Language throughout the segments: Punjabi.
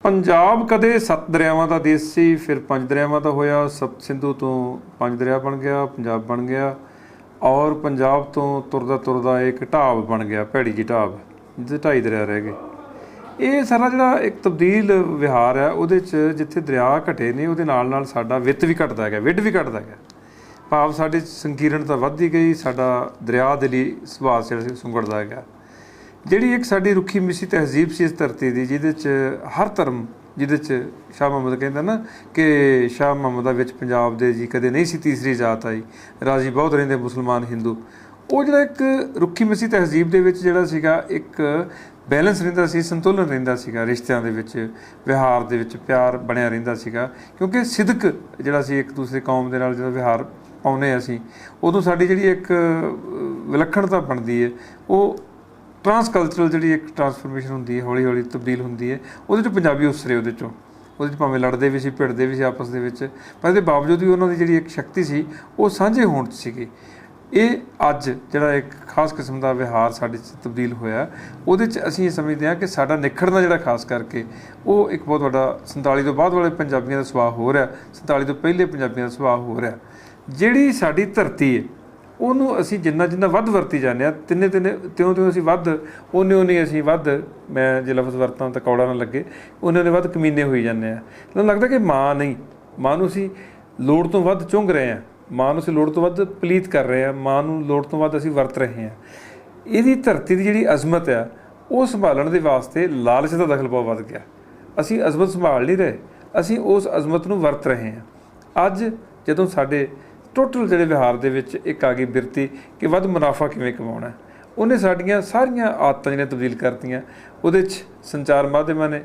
ਪੰਜਾਬ ਕਦੇ ਸੱਤ ਦਰਿਆਵਾਂ ਦਾ ਦੇਸ਼ ਸੀ, ਫਿਰ ਪੰਜ ਦਰਿਆਵਾਂ ਦਾ ਹੋਇਆ। ਸਤ ਸਿੰਧੂ ਤੋਂ ਪੰਜ ਦਰਿਆ ਬਣ ਗਿਆ, ਪੰਜਾਬ ਬਣ ਗਿਆ। ਔਰ ਪੰਜਾਬ ਤੋਂ ਤੁਰਦਾ ਤੁਰਦਾ ਇੱਕ ਢਾਬ ਬਣ ਗਿਆ, ਭੈੜੀ ਜੀ ਢਾਬ, ਜਿਹਦੇ 2.5 ਦਰਿਆ ਰਹਿ ਗਏ। ਇਹ ਸਾਰਾ ਜਿਹੜਾ ਇੱਕ ਤਬਦੀਲ ਵਿਹਾਰ ਹੈ, ਉਹਦੇ 'ਚ ਜਿੱਥੇ ਦਰਿਆ ਘਟੇ ਨੇ ਉਹਦੇ ਨਾਲ ਨਾਲ ਸਾਡਾ ਵਿੱਤ ਵੀ ਘਟਦਾ ਗਿਆ, ਵਿੱਢ ਵੀ ਘਟਦਾ ਗਿਆ। ਭਾਵ ਸਾਡੇ ਸੰਕੀਰਣਤਾ ਵੱਧਦੀ ਗਈ, ਸਾਡਾ ਦਰਿਆ ਦੇ ਲਈ ਸੁਭਾਅ ਜਿਹੜਾ ਸੀ ਸੁੰਗੜਦਾ ਗਿਆ। ਜਿਹੜੀ ਇੱਕ ਸਾਡੀ ਰੁੱਖੀ ਮਿੱਸੀ ਤਹਿਜ਼ੀਬ ਸੀ ਇਸ ਧਰਤੀ ਦੀ, ਜਿਹਦੇ 'ਚ ਹਰ ਧਰਮ, ਜਿਹਦੇ 'ਚ ਸ਼ਾਹ ਮੁਹੰਮਦ ਕਹਿੰਦਾ ਨਾ ਕਿ ਸ਼ਾਹ ਮੁਹੰਮਦਾ ਵਿੱਚ ਪੰਜਾਬ ਦੇ ਜੀ ਕਦੇ ਨਹੀਂ ਸੀ ਤੀਸਰੀ ਜਾਤ ਆਈ, ਰਾਜੀ ਬਹੁਤ ਰਹਿੰਦੇ ਮੁਸਲਮਾਨ ਹਿੰਦੂ। ਉਹ ਜਿਹੜਾ ਇੱਕ ਰੁੱਖੀ ਮਿੱਸੀ ਤਹਿਜ਼ੀਬ ਦੇ ਵਿੱਚ ਜਿਹੜਾ ਸੀਗਾ, ਇੱਕ ਬੈਲੈਂਸ ਰਹਿੰਦਾ ਸੀ, ਸੰਤੁਲਨ ਰਹਿੰਦਾ ਸੀਗਾ ਰਿਸ਼ਤਿਆਂ ਦੇ ਵਿੱਚ, ਵਿਹਾਰ ਦੇ ਵਿੱਚ ਪਿਆਰ ਬਣਿਆ ਰਹਿੰਦਾ ਸੀਗਾ। ਕਿਉਂਕਿ ਸਿਦਕ ਜਿਹੜਾ ਸੀ ਇੱਕ ਦੂਸਰੇ ਕੌਮ ਦੇ ਨਾਲ ਜਦੋਂ ਵਿਹਾਰ ਪਾਉਂਦੇ ਅਸੀਂ, ਉਦੋਂ ਸਾਡੀ ਜਿਹੜੀ ਇੱਕ ਵਿਲੱਖਣਤਾ ਬਣਦੀ ਹੈ, ਉਹ ਟਰਾਂਸਕਲਚਰਲ ਜਿਹੜੀ ਇੱਕ ਟਰਾਂਸਫਰਮੇਸ਼ਨ ਹੁੰਦੀ ਹੈ, ਹੌਲੀ ਹੌਲੀ ਤਬਦੀਲ ਹੁੰਦੀ ਹੈ। ਉਹਦੇ 'ਚੋਂ ਪੰਜਾਬੀ ਉਸਰੇ, ਉਹਦੇ 'ਚ ਭਾਵੇਂ ਲੜਦੇ ਵੀ ਸੀ, ਭਿੜਦੇ ਵੀ ਸੀ ਆਪਸ ਦੇ ਵਿੱਚ, ਪਰ ਇਹਦੇ ਬਾਵਜੂਦ ਵੀ ਉਹਨਾਂ ਦੀ ਜਿਹੜੀ ਇੱਕ ਸ਼ਕਤੀ ਸੀ ਉਹ ਸਾਂਝੇ ਹੋਣ 'ਚ ਸੀਗੀ। ਇਹ ਅੱਜ ਜਿਹੜਾ ਇੱਕ ਖਾਸ ਕਿਸਮ ਦਾ ਵਿਹਾਰ ਸਾਡੇ 'ਚ ਤਬਦੀਲ ਹੋਇਆ, ਉਹਦੇ 'ਚ ਅਸੀਂ ਇਹ ਸਮਝਦੇ ਹਾਂ ਕਿ ਸਾਡਾ ਨਿਖੜਨਾ ਜਿਹੜਾ ਖਾਸ ਕਰਕੇ ਉਹ ਇੱਕ ਬਹੁਤ ਵੱਡਾ 47 ਤੋਂ ਬਾਅਦ ਵਾਲੇ ਪੰਜਾਬੀਆਂ ਦਾ ਸੁਭਾਅ ਹੋ ਰਿਹਾ, 47 ਤੋਂ ਪਹਿਲੇ ਪੰਜਾਬੀਆਂ ਦਾ ਸੁਭਾਅ ਹੋ ਰਿਹਾ। ਜਿਹੜੀ ਸਾਡੀ ਧਰਤੀ ਹੈ ਉਹਨੂੰ ਅਸੀਂ ਜਿੰਨਾ ਜਿੰਨਾ ਵੱਧ ਵਰਤੀ ਜਾਂਦੇ ਹਾਂ, ਤਿਉਂ ਅਸੀਂ ਵੱਧ ਉਨੇ ਅਸੀਂ ਵੱਧ, ਮੈਂ ਜੇ ਲਫ਼ਜ਼ ਵਰਤਾਂ ਤਾਂ ਕੌੜਾ ਨਾ ਲੱਗੇ, ਉਹਨੇ ਵੱਧ ਕਮੀਨੇ ਹੋਈ ਜਾਂਦੇ ਹਾਂ। ਮੈਨੂੰ ਲੱਗਦਾ ਕਿ ਮਾਂ ਨਹੀਂ, ਮਾਂ ਨੂੰ ਅਸੀਂ ਲੋੜ ਤੋਂ ਵੱਧ ਚੁੰਘ ਰਹੇ ਹਾਂ, ਮਾਂ ਨੂੰ ਅਸੀਂ ਲੋੜ ਤੋਂ ਵੱਧ ਪਲੀਤ ਕਰ ਰਹੇ ਹਾਂ, ਮਾਂ ਨੂੰ ਲੋੜ ਤੋਂ ਵੱਧ ਅਸੀਂ ਵਰਤ ਰਹੇ ਹਾਂ। ਇਹਦੀ ਧਰਤੀ ਦੀ ਜਿਹੜੀ ਅਜ਼ਮਤ ਆ ਉਹ ਸੰਭਾਲਣ ਦੇ ਵਾਸਤੇ ਲਾਲਚ ਦਾ ਦਖਲ ਬਹੁਤ ਵੱਧ ਗਿਆ। ਅਸੀਂ ਅਜ਼ਮਤ ਸੰਭਾਲ ਨਹੀਂ ਰਹੇ, ਅਸੀਂ ਉਸ ਅਜ਼ਮਤ ਨੂੰ ਵਰਤ ਰਹੇ ਹਾਂ। ਅੱਜ ਜਦੋਂ ਸਾਡੇ ਟੋਟਲ ਜਿਹੜੇ ਵਿਹਾਰ ਦੇ ਵਿੱਚ ਇੱਕ ਆ ਗਈ ਬਿਰਤੀ ਕਿ ਵੱਧ ਮੁਨਾਫਾ ਕਿਵੇਂ ਕਮਾਉਣਾ, ਉਹਨੇ ਸਾਡੀਆਂ ਸਾਰੀਆਂ ਆਦਤਾਂ ਜਿਹੜੀਆਂ ਤਬਦੀਲ ਕਰਤੀਆਂ। ਉਹਦੇ 'ਚ ਸੰਚਾਰ ਮਾਧਿਅਮਾਂ ਨੇ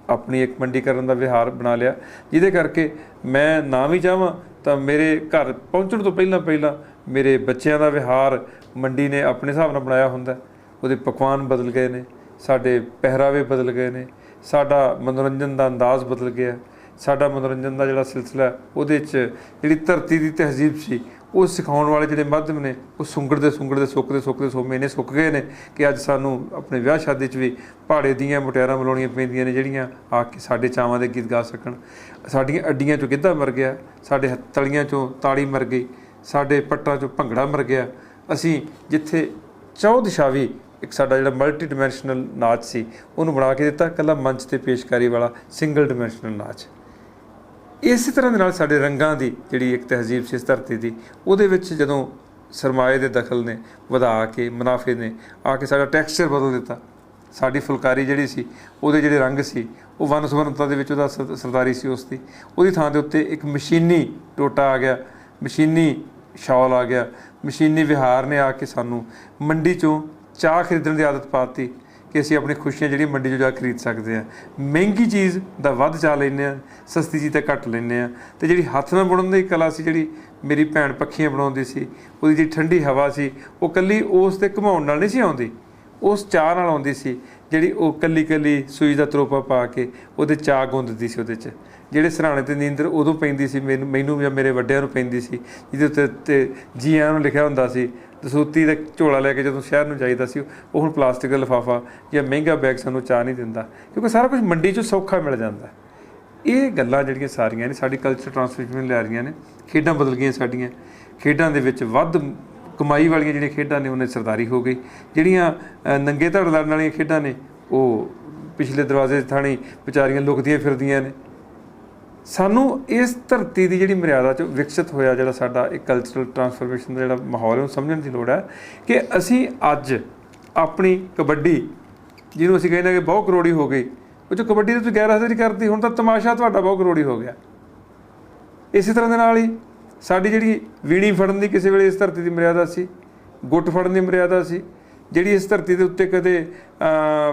ਆਪਣੀ ਇੱਕ ਮੰਡੀਕਰਨ ਦਾ ਵਿਹਾਰ ਬਣਾ ਲਿਆ, ਜਿਹਦੇ ਕਰਕੇ ਮੈਂ ਨਾ ਵੀ ਚਾਹਾਂ ਤਾਂ ਮੇਰੇ ਘਰ ਪਹੁੰਚਣ ਤੋਂ ਪਹਿਲਾਂ ਮੇਰੇ ਬੱਚਿਆਂ ਦਾ ਵਿਹਾਰ ਮੰਡੀ ਨੇ ਆਪਣੇ ਹਿਸਾਬ ਨਾਲ ਬਣਾਇਆ ਹੁੰਦਾ। ਉਹਦੇ ਪਕਵਾਨ ਬਦਲ ਗਏ ਨੇ, ਸਾਡੇ ਪਹਿਰਾਵੇ ਬਦਲ ਗਏ ਨੇ, ਸਾਡਾ ਮਨੋਰੰਜਨ ਦਾ ਅੰਦਾਜ਼ ਬਦਲ ਗਿਆ, ਸਾਡਾ ਮਨੋਰੰਜਨ ਦਾ ਜਿਹੜਾ ਸਿਲਸਿਲਾ ਉਹਦੇ 'ਚ ਜਿਹੜੀ ਧਰਤੀ ਦੀ ਤਹਿਜ਼ੀਬ ਸੀ ਉਹ ਸਿਖਾਉਣ ਵਾਲੇ ਜਿਹੜੇ ਮਾਧਿਅਮ ਨੇ ਉਹ ਸੁੱਕਦੇ ਸੋ ਮਹੀਨੇ ਸੁੱਕ ਗਏ ਨੇ ਕਿ ਅੱਜ ਸਾਨੂੰ ਆਪਣੇ ਵਿਆਹ ਸ਼ਾਦੀ 'ਚ ਵੀ ਪਹਾੜੇ ਦੀਆਂ ਮੁਟਿਆਰਾਂ ਮਿਲਾਉਣੀਆਂ ਪੈਂਦੀਆਂ ਨੇ, ਜਿਹੜੀਆਂ ਆ ਕੇ ਸਾਡੇ ਚਾਵਾਂ ਦੇ ਗੀਤ ਗਾ ਸਕਣ। ਸਾਡੀਆਂ ਅੱਡੀਆਂ 'ਚੋਂ ਗਿੱਧਾ ਮਰ ਗਿਆ, ਸਾਡੇ ਤਲੀਆਂ 'ਚੋਂ ਤਾੜੀ ਮਰ ਗਈ, ਸਾਡੇ ਪੱਟਾਂ 'ਚੋਂ ਭੰਗੜਾ ਮਰ ਗਿਆ। ਅਸੀਂ ਜਿੱਥੇ ਚੌ ਦਿਸ਼ਾਵੀ ਇੱਕ ਸਾਡਾ ਜਿਹੜਾ ਮਲਟੀ ਡਿਮੈਂਸ਼ਨਲ ਨਾਚ ਸੀ ਉਹਨੂੰ ਬਣਾ ਕੇ ਦਿੱਤਾ ਇਕੱਲਾ ਮੰਚ 'ਤੇ ਪੇਸ਼ਕਾਰੀ ਵਾਲਾ ਸਿੰਗਲ ਡਿਮੈਂਸ਼ਨਲ ਨਾਚ। ਇਸੇ ਤਰ੍ਹਾਂ ਦੇ ਨਾਲ ਸਾਡੇ ਰੰਗਾਂ ਦੀ ਜਿਹੜੀ ਇੱਕ ਤਹਿਜ਼ੀਬ ਸੀ ਇਸ ਧਰਤੀ ਦੀ, ਉਹਦੇ ਵਿੱਚ ਜਦੋਂ ਸਰਮਾਏ ਦੇ ਦਖਲ ਨੇ ਵਧਾ ਕੇ, ਮੁਨਾਫੇ ਨੇ ਆ ਕੇ ਸਾਡਾ ਟੈਕਸਚਰ ਬਦਲ ਦਿੱਤਾ। ਸਾਡੀ ਫੁਲਕਾਰੀ ਜਿਹੜੀ ਸੀ ਉਹਦੇ ਜਿਹੜੇ ਰੰਗ ਸੀ ਉਹ ਵੰਨ ਸੁਵੰਨਤਾ ਦੇ ਵਿੱਚ ਉਹਦਾ ਸਰਦਾਰੀ ਸੀ, ਉਹਦੀ ਥਾਂ ਦੇ ਉੱਤੇ ਇੱਕ ਮਸ਼ੀਨੀ ਟੋਟਾ ਆ ਗਿਆ, ਮਸ਼ੀਨੀ ਸ਼ਾਲ ਆ ਗਿਆ, ਮਸ਼ੀਨੀ ਵਿਹਾਰ ਨੇ ਆ ਕੇ ਸਾਨੂੰ ਮੰਡੀ 'ਚੋਂ ਚਾਹ ਖਰੀਦਣ ਦੀ ਆਦਤ ਪਾ ਦਿੱਤੀ ਕਿ ਅਸੀਂ ਆਪਣੀ ਖੁਸ਼ੀਆਂ ਜਿਹੜੀਆਂ ਮੰਡੀ 'ਚੋਂ ਜਾ ਖਰੀਦ ਸਕਦੇ ਹਾਂ। ਮਹਿੰਗੀ ਚੀਜ਼ ਦਾ ਵੱਧ ਚਾਹ ਲੈਂਦੇ ਹਾਂ, ਸਸਤੀ ਚੀਜ਼ ਤਾਂ ਘੱਟ ਲੈਂਦੇ ਹਾਂ। ਅਤੇ ਜਿਹੜੀ ਹੱਥ ਨਾਲ ਬੁਣਨ ਦੀ ਕਲਾ ਸੀ, ਜਿਹੜੀ ਮੇਰੀ ਭੈਣ ਪੱਖੀਆਂ ਬਣਾਉਂਦੀ ਸੀ, ਉਹਦੀ ਜਿਹੜੀ ਠੰਡੀ ਹਵਾ ਸੀ ਉਹ ਇਕੱਲੀ ਉਸ 'ਤੇ ਘੁਮਾਉਣ ਨਾਲ ਨਹੀਂ ਸੀ ਆਉਂਦੀ, ਉਸ ਚਾਹ ਨਾਲ ਆਉਂਦੀ ਸੀ, ਜਿਹੜੀ ਉਹ ਇਕੱਲੀ ਸੂਈ ਦਾ ਤਰੋਪਾ ਪਾ ਕੇ ਉਹਦੇ ਚਾਹ ਗੁੰਦਦੀ ਸੀ। ਉਹਦੇ 'ਚ ਜਿਹੜੇ ਸਿਰਹਾਣੇ 'ਤੇ ਨੀਂਦਰ ਉਦੋਂ ਪੈਂਦੀ ਸੀ, ਮੈਨੂੰ ਜਾਂ ਮੇਰੇ ਵੱਡਿਆਂ ਨੂੰ ਪੈਂਦੀ ਸੀ, ਜਿਹਦੇ ਉੱਤੇ ਜੀ ਆਇਆਂ ਨੂੰ ਲਿਖਿਆ ਹੁੰਦਾ ਸੀ। ਦਸੂਤੀ ਦਾ ਝੋਲਾ ਲੈ ਕੇ ਜਦੋਂ ਸ਼ਹਿਰ ਨੂੰ ਜਾਈਦਾ ਸੀ, ਉਹ ਹੁਣ ਪਲਾਸਟਿਕ ਦਾ ਲਿਫਾਫਾ ਜਾਂ ਮਹਿੰਗਾ ਬੈਗ ਸਾਨੂੰ ਚਾਹ ਨਹੀਂ ਦਿੰਦਾ, ਕਿਉਂਕਿ ਸਾਰਾ ਕੁਝ ਮੰਡੀ 'ਚੋਂ ਸੌਖਾ ਮਿਲ ਜਾਂਦਾ। ਇਹ ਗੱਲਾਂ ਜਿਹੜੀਆਂ ਸਾਰੀਆਂ ਨੇ ਸਾਡੀ ਕਲਚਰ ਟਰਾਂਸਫਰਮੇਸ਼ਨ ਲਿਆ ਰਹੀਆਂ ਨੇ। ਖੇਡਾਂ ਬਦਲ ਗਈਆਂ ਸਾਡੀਆਂ, ਖੇਡਾਂ ਦੇ ਵਿੱਚ ਵੱਧ ਕਮਾਈ ਵਾਲੀਆਂ ਜਿਹੜੀਆਂ ਖੇਡਾਂ ਨੇ ਉਹਨੇ ਸਰਦਾਰੀ ਹੋ ਗਈ। ਜਿਹੜੀਆਂ ਨੰਗੇ ਧੜ ਲੜਨ ਵਾਲੀਆਂ ਖੇਡਾਂ ਨੇ ਉਹ ਪਿਛਲੇ ਦਰਵਾਜ਼ੇ ਥਾਣੀ ਵਿਚਾਰੀਆਂ ਲੁਕਦੀਆਂ ਫਿਰਦੀਆਂ ਨੇ। ਸਾਨੂੰ ਇਸ ਧਰਤੀ ਦੀ ਜਿਹੜੀ ਮਰਿਆਦਾ 'ਚ ਵਿਕਸਿਤ ਹੋਇਆ ਜਿਹੜਾ ਸਾਡਾ ਇੱਕ ਕਲਚਰਲ ਟਰਾਂਸਫਰਮੇਸ਼ਨ ਦਾ ਜਿਹੜਾ ਮਾਹੌਲ ਹੈ, ਉਹ ਸਮਝਣ ਦੀ ਲੋੜ ਹੈ ਕਿ ਅਸੀਂ ਅੱਜ ਆਪਣੀ ਕਬੱਡੀ, ਜਿਹਨੂੰ ਅਸੀਂ ਕਹਿੰਦੇ ਕਿ ਬਹੁਤ ਕਰੋੜੀ ਹੋ ਗਈ, ਉਹ 'ਚ ਕਬੱਡੀ ਦੇ ਤੁਸੀਂ ਗੈਰ ਹਾਜ਼ਰੀ ਕਰਤੀ, ਹੁਣ ਤਾਂ ਤਮਾਸ਼ਾ ਤੁਹਾਡਾ ਬਹੁਤ ਕਰੋੜੀ ਹੋ ਗਿਆ। ਇਸੇ ਤਰ੍ਹਾਂ ਦੇ ਨਾਲ ਹੀ ਸਾਡੀ ਜਿਹੜੀ ਵੀਣੀ ਫੜਨ ਦੀ ਕਿਸੇ ਵੇਲੇ ਇਸ ਧਰਤੀ ਦੀ ਮਰਿਆਦਾ ਸੀ, ਗੁੱਟ ਫੜਨ ਦੀ ਮਰਿਆਦਾ ਸੀ, ਜਿਹੜੀ ਇਸ ਧਰਤੀ ਦੇ ਉੱਤੇ ਕਦੇ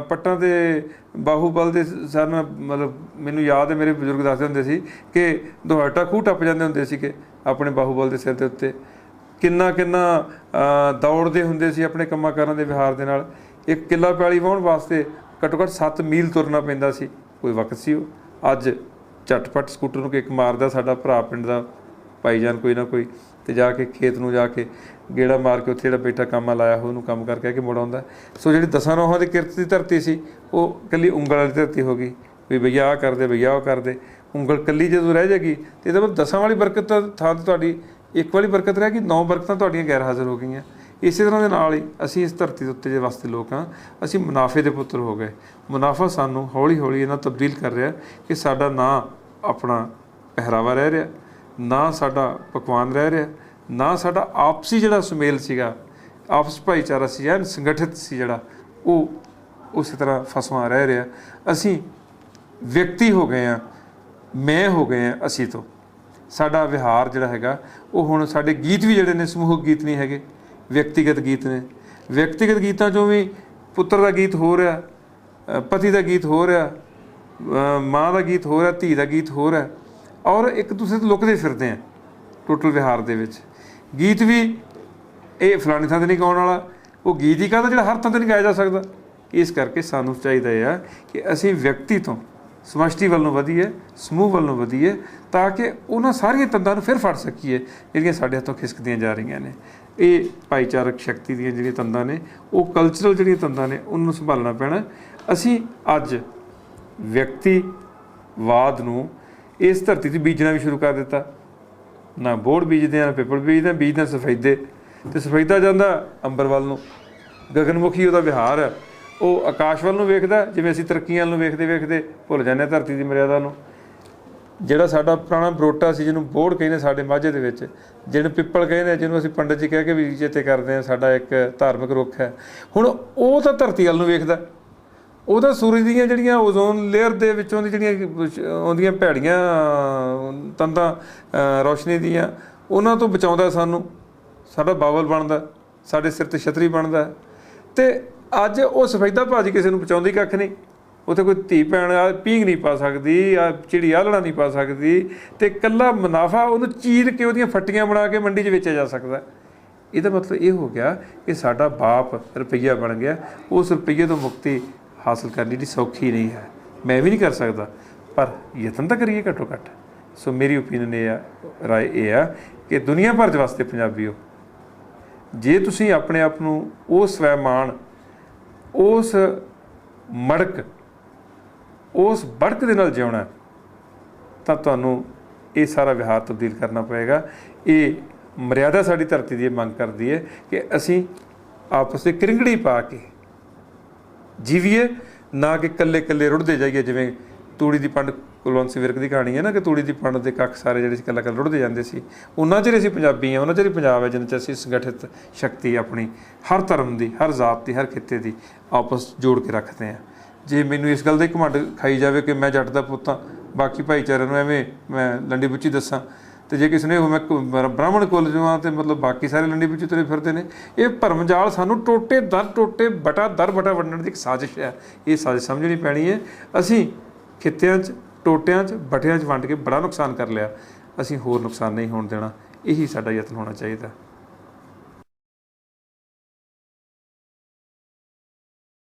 ਪੱਟਾਂ 'ਤੇ ਬਾਹੂਬਲ ਦੇ ਸਨ, ਮਤਲਬ ਮੈਨੂੰ ਯਾਦ ਹੈ ਮੇਰੇ ਬਜ਼ੁਰਗ ਦੱਸਦੇ ਹੁੰਦੇ ਸੀ ਕਿ ਦੁਹਾਟਾ ਖੂਹ ਟੱਪ ਜਾਂਦੇ ਹੁੰਦੇ ਸੀ ਕਿ ਆਪਣੇ ਬਾਹੂਬਲ ਦੇ ਸਿਰ ਦੇ ਉੱਤੇ ਕਿੰਨਾ ਦੌੜਦੇ ਹੁੰਦੇ ਸੀ ਆਪਣੇ ਕੰਮਾਂ ਕਾਰਾਂ ਦੇ ਵਿਹਾਰ ਦੇ ਨਾਲ। ਇੱਕ ਕਿੱਲਾ ਪੈਲੀ ਵਾਹੁਣ ਵਾਸਤੇ ਘੱਟੋ ਘੱਟ 7 ਮੀਲ ਤੁਰਨਾ ਪੈਂਦਾ ਸੀ, ਕੋਈ ਵਕਤ ਸੀ ਉਹ। ਅੱਜ ਝਟਪਟ ਸਕੂਟਰ ਨੂੰ ਕਿੱਕ ਮਾਰਦਾ ਸਾਡਾ ਭਰਾ ਪਿੰਡ ਦਾ ਭਾਈਜਾਨ ਕੋਈ ਨਾ ਕੋਈ, ਅਤੇ ਜਾ ਕੇ ਖੇਤ ਨੂੰ ਜਾ ਕੇ ਗੇੜਾ ਮਾਰ ਕੇ ਉੱਥੇ ਜਿਹੜਾ ਬੈਠਾ ਕੰਮ ਲਾਇਆ ਉਹਨੂੰ ਕੰਮ ਕਰਕੇ ਕੇ ਮੁੜ ਆਉਂਦਾ। ਸੋ ਜਿਹੜੀ 10 ਨੌਹਾਂ ਦੀ ਕਿਰਤ ਦੀ ਧਰਤੀ ਸੀ ਉਹ ਇਕੱਲੀ ਉਂਗਲ ਵਾਲੀ ਧਰਤੀ ਹੋ ਗਈ। ਵੀ ਭਈਆ ਆਹ ਕਰਦੇ, ਭਈਆ ਉਹ ਕਰਦੇ। ਉਂਗਲ ਕੱਲੀ ਜਦੋਂ ਰਹਿ ਜਾਏਗੀ ਤੇ ਇਹਦਾ ਮਤਲਬ 10 ਵਾਲੀ ਬਰਕਤ ਥਾਂ 'ਤੇ ਤੁਹਾਡੀ ਇੱਕ ਵਾਲੀ ਬਰਕਤ ਰਹਿ ਗਈ, 9 ਬਰਕਤਾਂ ਤੁਹਾਡੀਆਂ ਗੈਰ ਹਾਜ਼ਰ ਹੋ ਗਈਆਂ। ਇਸੇ ਤਰ੍ਹਾਂ ਦੇ ਨਾਲ ਹੀ ਅਸੀਂ ਇਸ ਧਰਤੀ ਦੇ ਉੱਤੇ ਜੇ ਵਾਸਤੇ ਲੋਕ ਹਾਂ, ਅਸੀਂ ਮੁਨਾਫੇ ਦੇ ਪੁੱਤਰ ਹੋ ਗਏ। ਮੁਨਾਫਾ ਸਾਨੂੰ ਹੌਲੀ ਹੌਲੀ ਇਹਨਾਂ ਤਬਦੀਲ ਕਰ ਰਿਹਾ ਕਿ ਸਾਡਾ ਨਾ ਆਪਣਾ ਪਹਿਰਾਵਾ ਰਹਿ ਰਿਹਾ, ਨਾ ਸਾਡਾ ਪਕਵਾਨ ਰਹਿ ਰਿਹਾ, ਨਾ ਸਾਡਾ ਆਪਸੀ ਜਿਹੜਾ ਸੁਮੇਲ ਸੀਗਾ, ਆਪਸ ਭਾਈਚਾਰਾ ਸੀ, ਐਨ ਸੰਗਠਿਤ ਸੀ ਜਿਹੜਾ, ਉਹ ਉਸੇ ਤਰ੍ਹਾਂ ਫਸਵਾ ਰਹਿ ਰਿਹਾ। ਅਸੀਂ ਵਿਅਕਤੀ ਹੋ ਗਏ ਹਾਂ, ਮੈਂ ਹੋ ਗਏ ਹਾਂ ਅਸੀਂ ਤੋਂ। ਸਾਡਾ ਵਿਹਾਰ ਜਿਹੜਾ ਹੈਗਾ ਉਹ ਹੁਣ ਸਾਡੇ ਗੀਤ ਵੀ ਜਿਹੜੇ ਨੇ ਸਮੂਹਕ ਗੀਤ ਨਹੀਂ ਹੈਗੇ, ਵਿਅਕਤੀਗਤ ਗੀਤ ਨੇ। ਵਿਅਕਤੀਗਤ ਗੀਤਾਂ 'ਚੋਂ ਵੀ ਪੁੱਤਰ ਦਾ ਗੀਤ ਹੋ ਰਿਹਾ, ਪਤੀ ਦਾ ਗੀਤ ਹੋ ਰਿਹਾ, ਮਾਂ ਦਾ ਗੀਤ ਹੋ ਰਿਹਾ, ਧੀ ਦਾ ਗੀਤ ਹੋ ਰਿਹਾ, ਔਰ ਇੱਕ ਦੂਸਰੇ ਤੋਂ ਲੁਕਦੇ ਫਿਰਦੇ ਆ ਟੋਟਲ ਵਿਹਾਰ ਦੇ ਵਿੱਚ। ਗੀਤ ਵੀ ਇਹ ਫਲਾਣੀ ਥਾਂ 'ਤੇ ਨਹੀਂ ਗਾਉਣ ਵਾਲਾ, ਉਹ ਗੀਤ ਹੀ ਕਾਹਦਾ ਜਿਹੜਾ ਹਰ ਥਾਂ 'ਤੇ ਨਹੀਂ ਗਾਇਆ ਜਾ ਸਕਦਾ। ਇਸ ਕਰਕੇ ਸਾਨੂੰ ਚਾਹੀਦਾ ਇਹ ਆ ਕਿ ਅਸੀਂ ਵਿਅਕਤੀ ਤੋਂ ਸਮਸ਼ਟੀ ਵੱਲ ਨੂੰ ਵਧੀਏ, ਸਮੂਹ ਵੱਲ ਨੂੰ ਵਧੀਏ, ਤਾਂ ਕਿ ਉਹਨਾਂ ਸਾਰੀਆਂ ਤੰਦਾਂ ਨੂੰ ਫਿਰ ਫੜ ਸਕੀਏ ਜਿਹੜੀਆਂ ਸਾਡੇ ਹੱਥੋਂ ਖਿਸਕਦੀਆਂ ਜਾ ਰਹੀਆਂ ਨੇ। ਇਹ ਭਾਈਚਾਰਕ ਸ਼ਕਤੀ ਦੀਆਂ ਜਿਹੜੀਆਂ ਤੰਦਾਂ ਨੇ, ਉਹ ਕਲਚਰਲ ਜਿਹੜੀਆਂ ਤੰਦਾਂ ਨੇ, ਉਹਨੂੰ ਸੰਭਾਲਣਾ ਪੈਣਾ। ਅਸੀਂ ਅੱਜ ਵਿਅਕਤੀਵਾਦ ਨੂੰ ਇਸ ਧਰਤੀ 'ਤੇ ਬੀਜਣਾ ਵੀ ਸ਼ੁਰੂ ਕਰ ਦਿੱਤਾ। ਨਾ ਬੋਹੜ ਬੀਜਦੇ ਹਾਂ, ਨਾ ਪਿੱਪਲ ਬੀਜਦੇ ਹਾਂ ਸਫੈਦੇ, ਅਤੇ ਸਫੈਦਾ ਜਾਂਦਾ ਅੰਬਰ ਵੱਲ ਨੂੰ। ਗਗਨਮੁਖੀ ਉਹਦਾ ਵਿਹਾਰ ਹੈ, ਉਹ ਆਕਾਸ਼ ਵੱਲ ਨੂੰ ਵੇਖਦਾ, ਜਿਵੇਂ ਅਸੀਂ ਤਰੱਕੀਆਂ ਨੂੰ ਵੇਖਦੇ ਵੇਖਦੇ ਭੁੱਲ ਜਾਂਦੇ ਹਾਂ ਧਰਤੀ ਦੀ ਮਰਿਆਦਾ ਨੂੰ। ਜਿਹੜਾ ਸਾਡਾ ਪੁਰਾਣਾ ਬਰੋਟਾ ਸੀ, ਜਿਹਨੂੰ ਬੋਹੜ ਕਹਿੰਦੇ ਸਾਡੇ ਮਾਝੇ ਦੇ ਵਿੱਚ, ਜਿਹਨੂੰ ਪਿੱਪਲ ਕਹਿੰਦੇ, ਜਿਹਨੂੰ ਅਸੀਂ ਪੰਡਤ ਜੀ ਕਹਿ ਕੇ ਵੀ ਚੇਤੇ ਕਰਦੇ ਹਾਂ, ਸਾਡਾ ਇੱਕ ਧਾਰਮਿਕ ਰੁੱਖ ਹੈ, ਹੁਣ ਉਹ ਤਾਂ ਧਰਤੀ ਵੱਲ ਨੂੰ ਵੇਖਦਾ। ਉਹਦਾ ਸੂਰਜ ਦੀਆਂ ਜਿਹੜੀਆਂ ਓਜ਼ੋਨ ਲੇਅਰ ਦੇ ਵਿੱਚੋਂ ਦੀ ਜਿਹੜੀਆਂ ਆਉਂਦੀਆਂ ਭੈੜੀਆਂ ਤੰਦਾਂ ਰੌਸ਼ਨੀ ਦੀਆਂ, ਉਹਨਾਂ ਤੋਂ ਬਚਾਉਂਦਾ ਸਾਨੂੰ। ਸਾਡਾ ਬਾਬਲ ਬਣਦਾ, ਸਾਡੇ ਸਿਰ 'ਤੇ ਛਤਰੀ ਬਣਦਾ। ਅਤੇ ਅੱਜ ਉਹ ਸਫੈਦਾ ਭਾਜੀ ਕਿਸੇ ਨੂੰ ਬਚਾਉਂਦੀ ਕੱਖ ਨਹੀਂ। ਉੱਥੇ ਕੋਈ ਧੀ ਭੈਣ ਆ ਪੀਂਘ ਨਹੀਂ ਪਾ ਸਕਦੀ, ਆ ਚਿੜੀ ਆਲਣਾ ਨਹੀਂ ਪਾ ਸਕਦੀ, ਅਤੇ ਇਕੱਲਾ ਮੁਨਾਫਾ ਉਹਨੂੰ ਚੀਰ ਕੇ ਉਹਦੀਆਂ ਫੱਟੀਆਂ ਬਣਾ ਕੇ ਮੰਡੀ 'ਚ ਵੇਚਿਆ ਜਾ ਸਕਦਾ। ਇਹਦਾ ਮਤਲਬ ਇਹ ਹੋ ਗਿਆ ਕਿ ਸਾਡਾ ਬਾਪ ਰੁਪਈਆ ਬਣ ਗਿਆ। ਉਸ ਰੁਪਈਏ ਤੋਂ ਮੁਕਤੀ ਹਾਸਲ ਕਰਨੀ ਜਿਹੜੀ ਸੌਖੀ ਨਹੀਂ ਹੈ। ਮੈਂ ਵੀ ਨਹੀਂ ਕਰ ਸਕਦਾ, ਪਰ ਯਤਨ ਤਾਂ ਕਰੀਏ ਘੱਟੋ ਘੱਟ। ਸੋ ਮੇਰੀ ਓਪੀਨੀਅਨ ਇਹ ਆ, ਰਾਏ ਇਹ ਆ ਕਿ ਦੁਨੀਆ ਭਰ ਦੇ ਵਾਸਤੇ ਪੰਜਾਬੀਓ, ਜੇ ਤੁਸੀਂ ਆਪਣੇ ਆਪ ਨੂੰ ਉਸ ਸਵੈਮਾਨ, ਉਸ ਮੜਕ, ਉਸ ਬੜਕ ਦੇ ਨਾਲ ਜਿਉਣਾ, ਤਾਂ ਤੁਹਾਨੂੰ ਇਹ ਸਾਰਾ ਵਿਹਾਰ ਤਬਦੀਲ ਕਰਨਾ ਪਏਗਾ। ਇਹ ਮਰਿਆਦਾ ਸਾਡੀ ਧਰਤੀ ਦੀ ਇਹ ਮੰਗ ਕਰਦੀ ਹੈ ਕਿ ਅਸੀਂ ਆਪਸ ਵਿੱਚ ਕਰਿੰਗੜੀ ਪਾ ਕੇ ਜੀਵੀਏ, ਨਾ ਕਿ ਇਕੱਲੇ ਇਕੱਲੇ ਰੁੜਦੇ ਜਾਈਏ। ਜਿਵੇਂ ਤੂੜੀ ਦੀ ਪੰਡ, ਕੁਲਵੰਤ ਸਿੰਘ ਵਿਰਕ ਦੀ ਕਹਾਣੀ ਹੈ ਨਾ, ਕਿ ਤੂੜੀ ਦੀ ਪੰਡ ਦੇ ਕੱਖ ਸਾਰੇ ਜਿਹੜੇ ਸੀ ਇਕੱਲਾ ਇਕੱਲਾ ਰੁੜਦੇ ਜਾਂਦੇ ਸੀ। ਉਹਨਾਂ ਚਿਰ ਅਸੀਂ ਪੰਜਾਬੀ ਹਾਂ, ਉਹਨਾਂ ਚਿਰ ਪੰਜਾਬ ਹੈ, ਜਿੰਨਾ ਚਿਰ ਅਸੀਂ ਸੰਗਠਿਤ ਸ਼ਕਤੀ ਆਪਣੀ ਹਰ ਧਰਮ ਦੀ, ਹਰ ਜ਼ਾਤ ਦੀ, ਹਰ ਖਿੱਤੇ ਦੀ ਆਪਸ ਜੋੜ ਕੇ ਰੱਖਦੇ ਹਾਂ। ਜੇ ਮੈਨੂੰ ਇਸ ਗੱਲ ਦਾ ਹੀ ਘਮੰਡ ਖਾਈ ਜਾਵੇ ਕਿ ਮੈਂ ਜੱਟ ਦਾ ਪੁੱਤ ਹਾਂ, ਬਾਕੀ ਭਾਈਚਾਰੇ ਨੂੰ ਐਵੇਂ ਮੈਂ ਲੰਡੀ ਬੁੱਚੀ ਦੱਸਾਂ, ਅਤੇ ਜੇ ਕਿਸੇ ਨੇ ਉਹ ਮੈਂ ਬ੍ਰਾਹਮਣ ਕੁਲ ਜੋ ਹਾਂ, ਅਤੇ ਮਤਲਬ ਬਾਕੀ ਸਾਰੇ ਲੰਡੀ ਬੁੱਚੀ ਤੁਰੇ ਫਿਰਦੇ ਨੇ। ਇਹ ਭਰਮ ਜਾਲ ਸਾਨੂੰ ਟੋਟੇ ਦਰ ਟੋਟੇ ਬਟਾ ਦਰ ਬਟਾ ਵੰਡਣ ਦੀ ਇੱਕ ਸਾਜ਼ਿਸ਼ ਹੈ। ਇਹ ਸਾਜ਼ਿਸ਼ ਸਮਝਣੀ ਪੈਣੀ ਹੈ। ਅਸੀਂ ਖਿੱਤਿਆਂ 'ਚ, ਟੋਟਿਆਂ 'ਚ, ਬਟਿਆਂ 'ਚ ਵੰਡ ਕੇ ਬੜਾ ਨੁਕਸਾਨ ਕਰ ਲਿਆ। ਅਸੀਂ ਹੋਰ ਨੁਕਸਾਨ ਨਹੀਂ ਹੋਣ ਦੇਣਾ। ਇਹੀ ਸਾਡਾ ਯਤਨ ਹੋਣਾ ਚਾਹੀਦਾ।